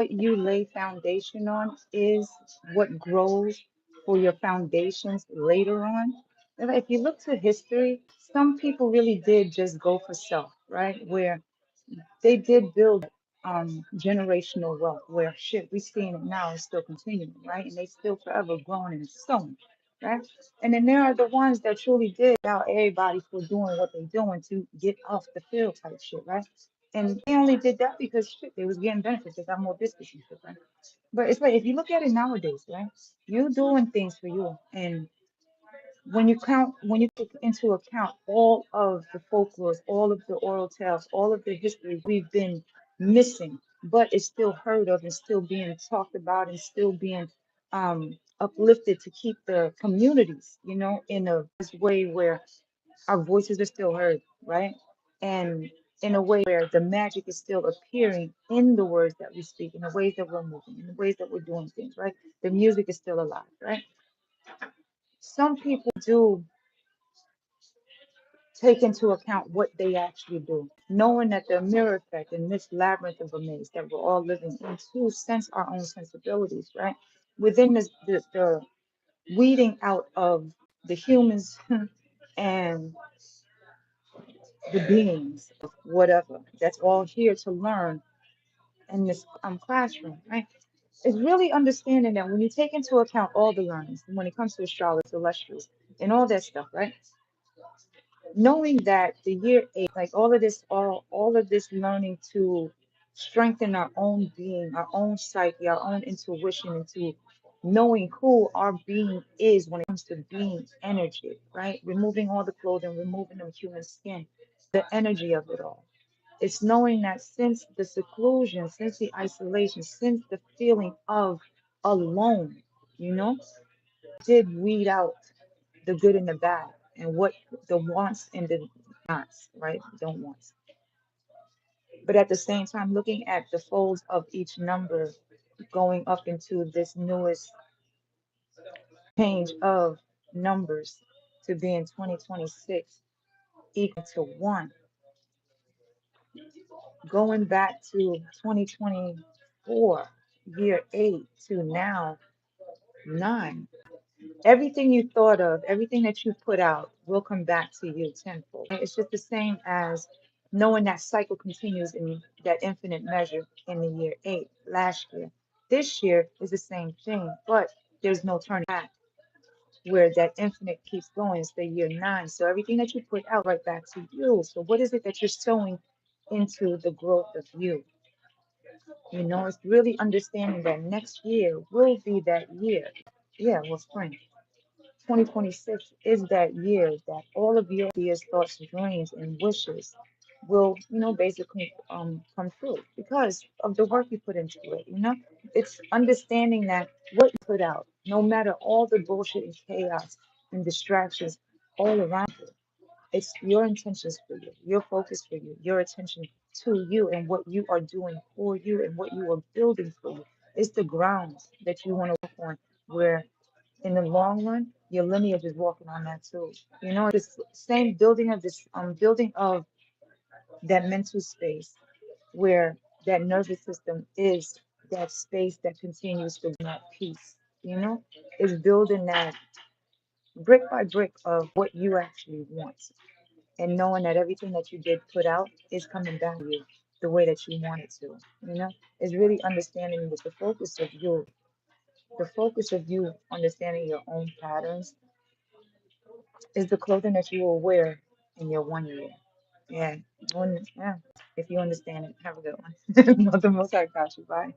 what you lay foundation on is what grows for your foundations later on. And if you look to history, some people really did just go for self, right? Where they did build generational wealth where shit we seeing it now is still continuing, right? And they still forever growing and sowing, right? And then there are the ones that truly did out everybody for doing what they doing to get off the field type shit, right? And they only did that because shit, they was getting benefits, they got more business and shit, right? But it's like if you look at it nowadays, right? You doing things for you, and when you take into account all of the folklore, all of the oral tales, all of the history we've been missing, but it's still heard of and still being talked about and still being uplifted to keep the communities, in a way where our voices are still heard, right? And in a way where the magic is still appearing in the words that we speak, in the ways that we're moving, in the ways that we're doing things, right? The music is still alive, right? Some people do take into account what they actually do, knowing that the mirror effect in this labyrinth of a maze that we're all living in to sense our own sensibilities, right? Within this, the weeding out of the humans and the beings of whatever that's all here to learn in this classroom, right? It's really understanding that when you take into account all the learnings, when it comes to astrology, celestials, and all that stuff, right? Knowing that the year eight, like all of this learning to strengthen our own being, our own psyche, our own intuition, into knowing who our being is when it comes to being energy, right? Removing all the clothing, removing the human skin, the energy of it all. It's knowing that since the seclusion, since the isolation, since the feeling of alone, you know, did weed out the good and the bad and what the wants and the nots, right? Don't wants. But at the same time, looking at the folds of each number going up into this newest change of numbers to be in 2026 equal to one, going back to 2024, year eight to now nine. Everything you thought of, everything that you put out will come back to you tenfold. It's just the same as knowing that cycle continues in that infinite measure in the year eight last year. This year is the same thing, but there's no turning back where that infinite keeps going. It's the year nine. So everything that you put out right back to you. So what is it that you're sowing into the growth of you? It's really understanding that next year will be that year. Yeah, well, spring. 2026 is that year that all of your ideas, thoughts, dreams, and wishes will, basically come true because of the work you put into it. It's understanding that what you put out, no matter all the bullshit and chaos and distractions all around you, it's your intentions for you, your focus for you, your attention to you and what you are doing for you and what you are building for you. It's the grounds that you want to work on where in the long run, your lineage is walking on that too. This same building of this building of that mental space where that nervous system is that space that continues to bring that peace, is building that brick by brick of what you actually want. And knowing that everything that you did put out is coming back to you the way that you want it to, is really understanding that the focus of you understanding your own patterns is the clothing that you will wear in your 1 year. Yeah, yeah. If you understand it, have a good one. Mother Most High got you. Bye.